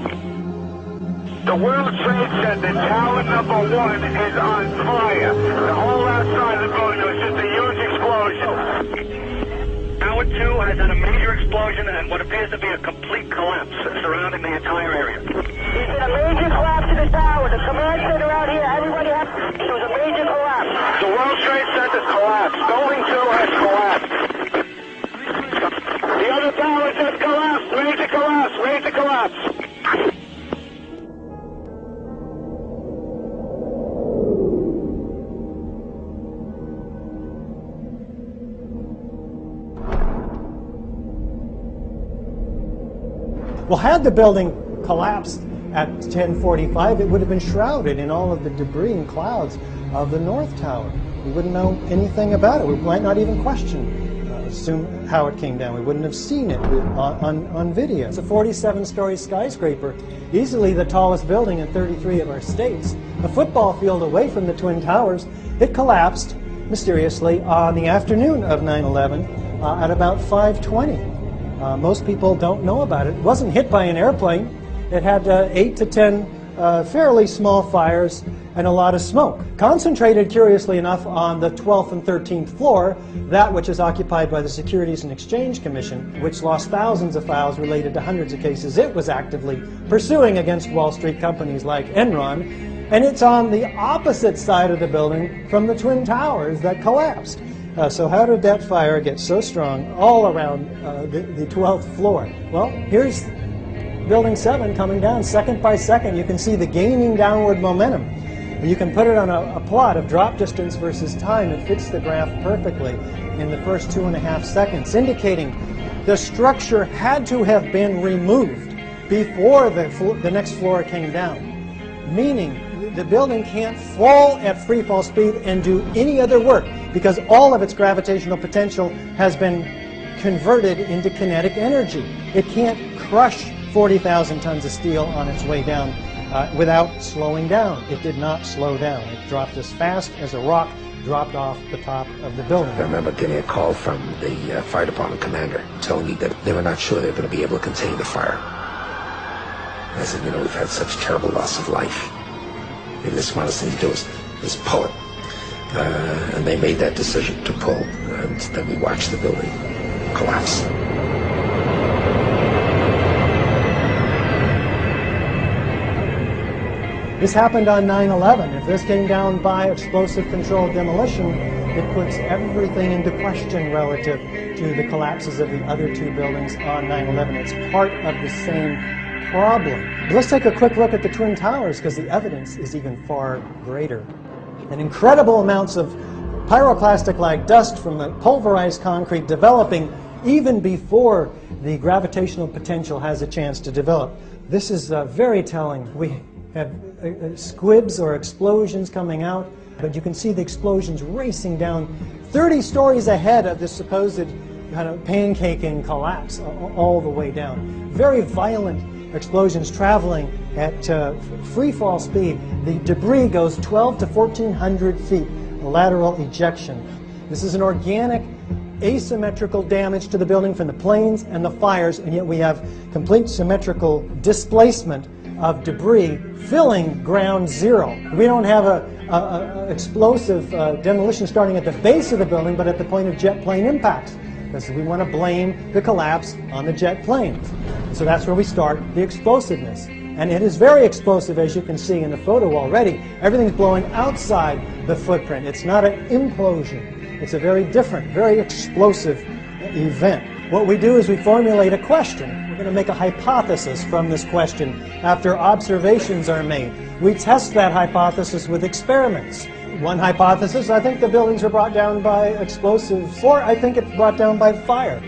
The World Trade Center, tower number 1 is on fire. The whole outside of the building was just a huge explosion. Tower 2 has had a major explosion and what appears to be a complete collapse surrounding the entire area. There's been a major collapse in the tower. The command center out here, everybody has... It was a major collapse. The World Trade Center's collapsed. Building 2 has collapsed. The other towers have collapsed. Ready to collapse. Ready to collapse. Well, had the building collapsed at 10:45, it would have been shrouded in all of the debris and clouds of the North Tower. We wouldn't know anything about it. We might not even assume how it came down. We wouldn't have seen it on video. It's a 47-story skyscraper, easily the tallest building in 33 of our states. A football field away from the Twin Towers. It collapsed mysteriously on the afternoon of 9/11 at about 5:20. Most people don't know about it. It wasn't hit by an airplane. It had 8 to 10 fairly small fires and a lot of smoke. Concentrated, curiously enough, on the 12th and 13th floor, that which is occupied by the Securities and Exchange Commission, which lost thousands of files related to hundreds of cases it was actively pursuing against Wall Street companies like Enron. And it's on the opposite side of the building from the Twin Towers that collapsed. So how did that fire get so strong all around the 12th floor? Well, here's Building 7 coming down second by second. You can see the gaining downward momentum. You can put it on a plot of drop distance versus time. It fits the graph perfectly in the first 2.5 seconds, indicating the structure had to have been removed before the next floor came down, meaning the building can't fall at free fall speed and do any other work because all of its gravitational potential has been converted into kinetic energy. It can't crush 40,000 tons of steel on its way down without slowing down. It did not slow down. It dropped as fast as a rock dropped off the top of the building. I remember getting a call from the fire department commander telling me that they were not sure they were going to be able to contain the fire. I said, you know, we've had such terrible loss of life. Maybe the smartest thing to do is pull it. And they made that decision to pull, and then we watched the building collapse. This happened on 9/11. If this came down by explosive controlled demolition, it puts everything into question relative to the collapses of the other two buildings on 9/11. It's part of the same problem. Let's take a quick look at the Twin Towers because the evidence is even far greater. And incredible amounts of pyroclastic-like dust from the pulverized concrete developing even before the gravitational potential has a chance to develop. This is very telling. We have squibs or explosions coming out, but you can see the explosions racing down 30 stories ahead of the supposed kind of pancaking collapse all the way down. Very violent explosions traveling at free fall speed. The debris goes 12 to 1,400 feet, lateral ejection. This is an organic asymmetrical damage to the building from the planes and the fires, and yet we have complete symmetrical displacement of debris filling ground zero. We don't have a explosive demolition starting at the base of the building, but at the point of jet plane impacts, because we want to blame the collapse on the jet planes. So that's where we start the explosiveness. And it is very explosive, as you can see in the photo already. Everything's blowing outside the footprint. It's not an implosion. It's a very different, very explosive event. What we do is we formulate a question. We're going to make a hypothesis from this question after observations are made. We test that hypothesis with experiments. One hypothesis, I think the buildings are brought down by explosives, or I think it's brought down by fire.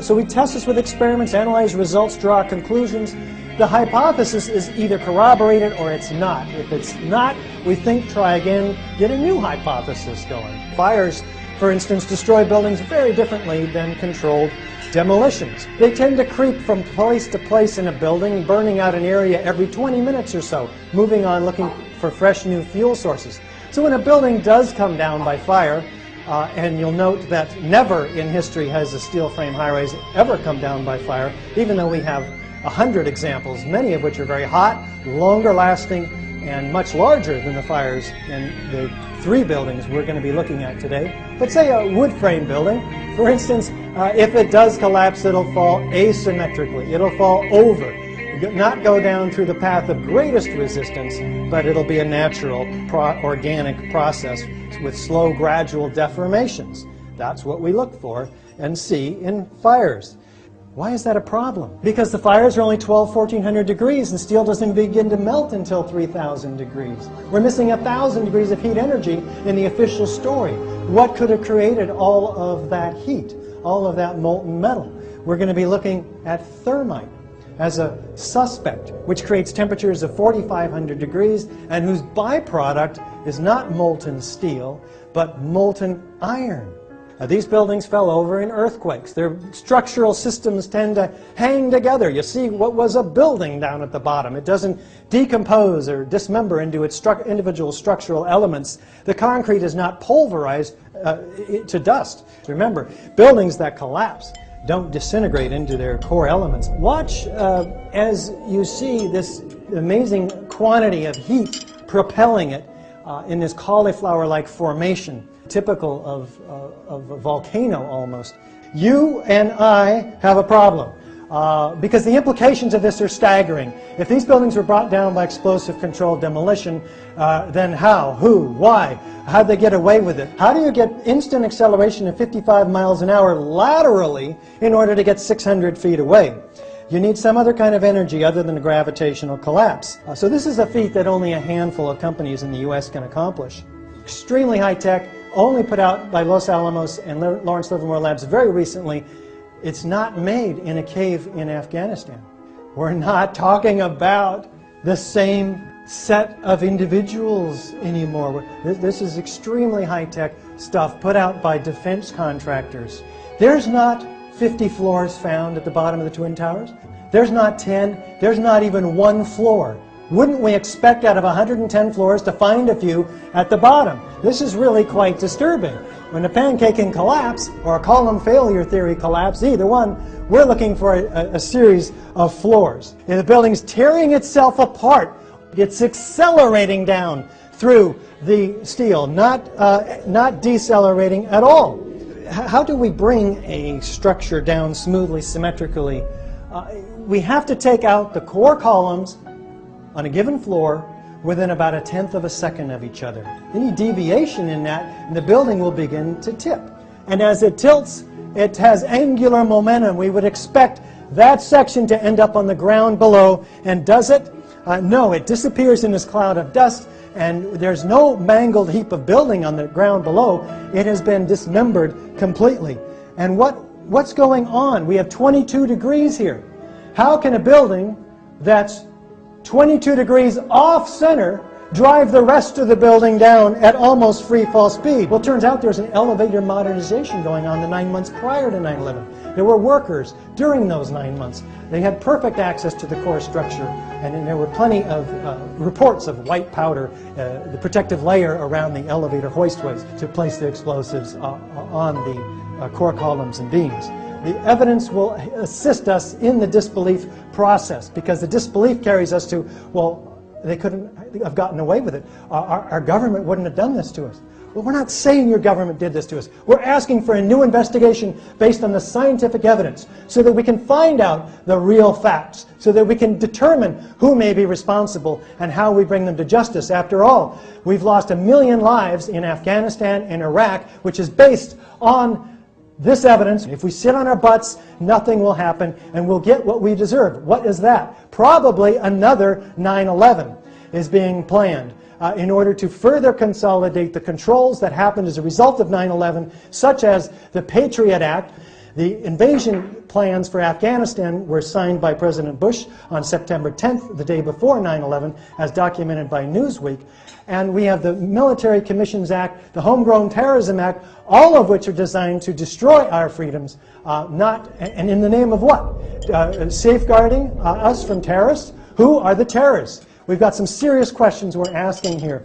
So we test this with experiments, analyze results, draw conclusions. The hypothesis is either corroborated or it's not. If it's not, we think, try again, get a new hypothesis going. Fires, for instance, destroy buildings very differently than controlled demolitions. They tend to creep from place to place in a building, burning out an area every 20 minutes or so, moving on looking for fresh new fuel sources. So when a building does come down by fire, and you'll note that never in history has a steel frame high-rise ever come down by fire, even though we have 100 examples, many of which are very hot, longer lasting, and much larger than the fires in the 3 buildings we're going to be looking at today. But say a wood frame building, for instance, if it does collapse, it'll fall asymmetrically. It'll fall over, not go down through the path of greatest resistance, but it'll be a natural organic process with slow, gradual deformations. That's what we look for and see in fires. Why is that a problem? Because the fires are only 1,400 degrees and steel doesn't begin to melt until 3,000 degrees. We're missing 1,000 degrees of heat energy in the official story. What could have created all of that heat, all of that molten metal? We're going to be looking at thermite as a suspect, which creates temperatures of 4,500 degrees and whose byproduct is not molten steel, but molten iron. These buildings fell over in earthquakes. Their structural systems tend to hang together. You see what was a building down at the bottom. It doesn't decompose or dismember into its individual structural elements. The concrete is not pulverized to dust. Remember, buildings that collapse don't disintegrate into their core elements. Watch as you see this amazing quantity of heat propelling it in this cauliflower-like formation, typical of a volcano almost. You and I have a problem because the implications of this are staggering. If these buildings were brought down by explosive controlled demolition, then how, who, why, how'd they get away with it? How do you get instant acceleration of 55 miles an hour laterally in order to get 600 feet away? You need some other kind of energy other than a gravitational collapse. So this is a feat that only a handful of companies in the US can accomplish. Extremely high tech, only put out by Los Alamos and Lawrence Livermore Labs very recently. It's not made in a cave in Afghanistan. We're not talking about the same set of individuals anymore. This is extremely high-tech stuff put out by defense contractors. There's not 50 floors found at the bottom of the Twin Towers. There's not 10. There's not even 1 floor. Wouldn't we expect out of 110 floors to find a few at the bottom? This is really quite disturbing. When a pancake can collapse, or a column failure theory collapse, either one, we're looking for a series of floors. And the building's tearing itself apart. It's accelerating down through the steel, not decelerating at all. How do we bring a structure down smoothly, symmetrically? We have to take out the core columns on a given floor within about 1/10 of a second of each other. Any deviation in that, and the building will begin to tip. And as it tilts, it has angular momentum. We would expect that section to end up on the ground below. And does it? No, it disappears in this cloud of dust, and there's no mangled heap of building on the ground below. It has been dismembered completely. And what's going on? We have 22 degrees here. How can a building that's 22 degrees off center drive the rest of the building down at almost free fall speed? Well, it turns out there's an elevator modernization going on the 9 months prior to 9/11. There were workers during those 9 months. They had perfect access to the core structure, and there were plenty of reports of white powder, the protective layer around the elevator hoistways to place the explosives on the core columns and beams. The evidence will assist us in the disbelief process, because the disbelief carries us to, well, they couldn't have gotten away with it. Our government wouldn't have done this to us. Well, we're not saying your government did this to us. We're asking for a new investigation based on the scientific evidence so that we can find out the real facts, so that we can determine who may be responsible and how we bring them to justice. After all, we've lost 1 million lives in Afghanistan and Iraq, which is based on this evidence. If we sit on our butts, nothing will happen, and we'll get what we deserve. What is that? Probably another 9/11 is being planned in order to further consolidate the controls that happened as a result of 9/11, such as the Patriot Act. The invasion plans for Afghanistan were signed by President Bush on September 10th, the day before 9/11, as documented by Newsweek. And we have the Military Commissions Act, the Homegrown Terrorism Act, all of which are designed to destroy our freedoms, and in the name of what? Safeguarding us from terrorists? Who are the terrorists? We've got some serious questions we're asking here.